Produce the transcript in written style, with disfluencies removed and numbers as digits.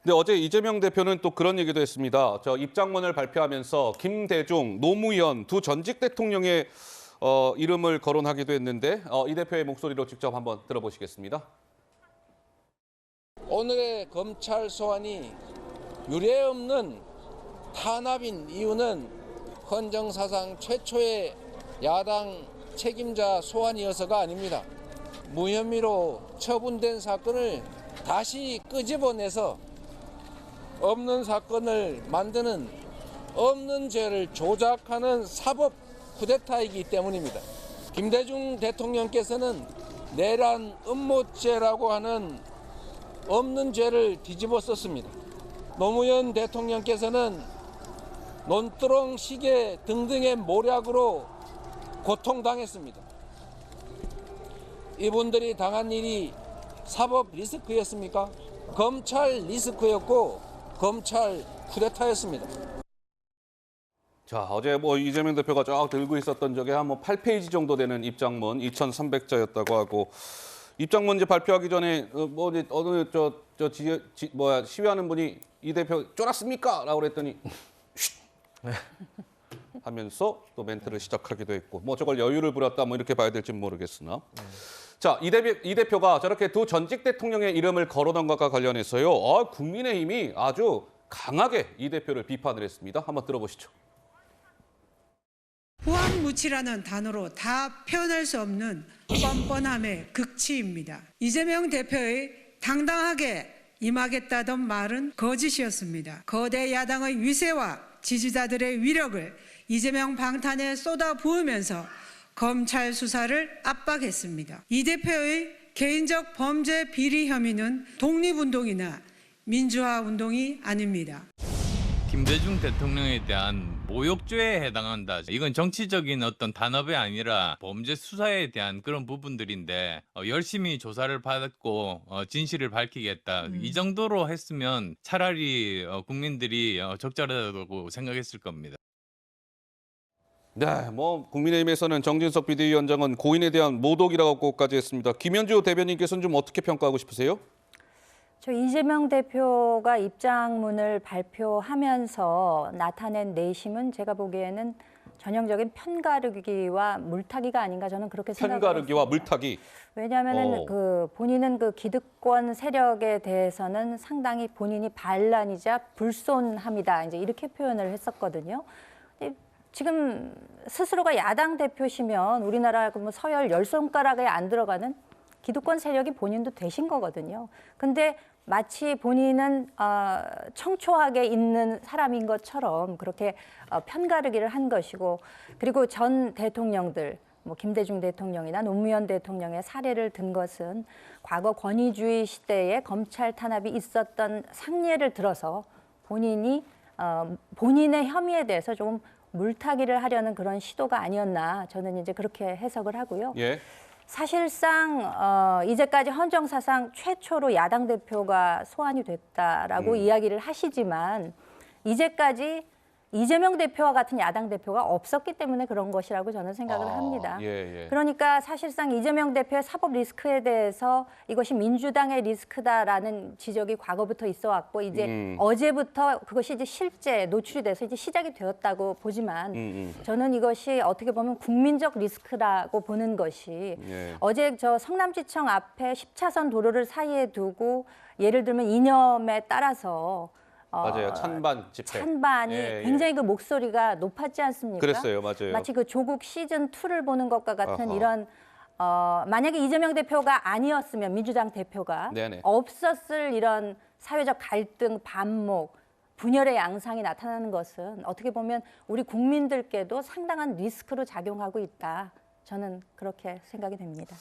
근데 어제 이재명 대표는 또 그런 얘기도 했습니다. 입장문을 발표하면서 김대중, 노무현 두 전직 대통령의 이름을 거론하기도 했는데 이 대표의 목소리로 직접 한번 들어보시겠습니다. 오늘의 검찰 소환이 유례없는 탄압인 이유는 헌정사상 최초의 야당 책임자 소환이어서가 아닙니다. 무혐의로 처분된 사건을 다시 끄집어내서 없는 사건을 만드는 없는 죄를 조작하는 사법 쿠데타이기 때문입니다. 김대중 대통령께서는 내란 음모죄라고 하는 없는 죄를 뒤집어 썼습니다. 노무현 대통령께서는 논두렁 시계 등등의 모략으로 고통당했습니다. 이분들이 당한 일이 사법 리스크였습니까? 검찰 리스크였고 검찰 쿠데타였습니다. 자, 어제 이재명 대표가 쫙 들고 있었던 적에 한 8페이지 정도 되는 입장문 2,300자였다고 하고 입장문 이제 발표하기 전에 어느 시위하는 분이 이 대표 쫄았습니까?라고 그랬더니 쉿 하면서 또 멘트를 시작하기도 했고 저걸 여유를 부렸다 이렇게 봐야 될지는 모르겠으나 자, 이 대표가 저렇게 두 전직 대통령의 이름을 거론한 것과 관련해서요. 국민의힘이 아주 강하게 이 대표를 비판을 했습니다. 한번 들어보시죠. 후한무치라는 단어로 다 표현할 수 없는 뻔뻔함의 극치입니다. 이재명 대표의 당당하게 임하겠다던 말은 거짓이었습니다. 거대 야당의 위세와 지지자들의 위력을 이재명 방탄에 쏟아부으면서 검찰 수사를 압박했습니다. 이 대표의 개인적 범죄 비리 혐의는 독립운동이나 민주화운동이 아닙니다. 김대중 대통령에 대한 모욕죄에 해당한다. 이건 정치적인 어떤 단합이 아니라 범죄 수사에 대한 그런 부분들인데 열심히 조사를 받았고 진실을 밝히겠다. 이 정도로 했으면 차라리 국민들이 적절하다고 생각했을 겁니다. 네, 국민의힘에서는 정진석 비대위원장은 고인에 대한 모독이라고까지 했습니다. 김현주 대변인께서는 좀 어떻게 평가하고 싶으세요? 저 이재명 대표가 입장문을 발표하면서 나타낸 내심은 제가 보기에는 전형적인 편가르기와 물타기가 아닌가 저는 그렇게 생각합니다. 편가르기와 물타기. 왜냐하면 본인은 그 기득권 세력에 대해서는 상당히 본인이 반란이자 불손함이다 이제 이렇게 표현을 했었거든요. 지금 스스로가 야당 대표시면 우리나라 서열 10손가락에 안 들어가는 기득권 세력이 본인도 되신 거거든요. 근데 마치 본인은 청초하게 있는 사람인 것처럼 그렇게 편가르기를 한 것이고 그리고 전 대통령들 김대중 대통령이나 노무현 대통령의 사례를 든 것은 과거 권위주의 시대에 검찰 탄압이 있었던 상례를 들어서 본인이 본인의 혐의에 대해서 좀 물타기를 하려는 그런 시도가 아니었나 저는 이제 그렇게 해석을 하고요. 예. 사실상 이제까지 헌정사상 최초로 야당 대표가 소환이 됐다라고 이야기를 하시지만 이제까지 이재명 대표와 같은 야당 대표가 없었기 때문에 그런 것이라고 저는 생각을 합니다. 예. 그러니까 사실상 이재명 대표의 사법 리스크에 대해서 이것이 민주당의 리스크다라는 지적이 과거부터 있어 왔고 이제 어제부터 그것이 이제 실제 노출이 돼서 이제 시작이 되었다고 보지만 저는 이것이 어떻게 보면 국민적 리스크라고 보는 것이 어제 저 성남지청 앞에 10차선 도로를 사이에 두고 예를 들면 이념에 따라서 맞아요. 찬반 집회. 찬반이 굉장히 그 목소리가 높았지 않습니까? 그랬어요. 맞아요. 마치 그 조국 시즌2를 보는 것과 같은 이런 만약에 이재명 대표가 아니었으면 민주당 대표가 없었을 이런 사회적 갈등, 반목, 분열의 양상이 나타나는 것은 어떻게 보면 우리 국민들께도 상당한 리스크로 작용하고 있다. 저는 그렇게 생각이 됩니다.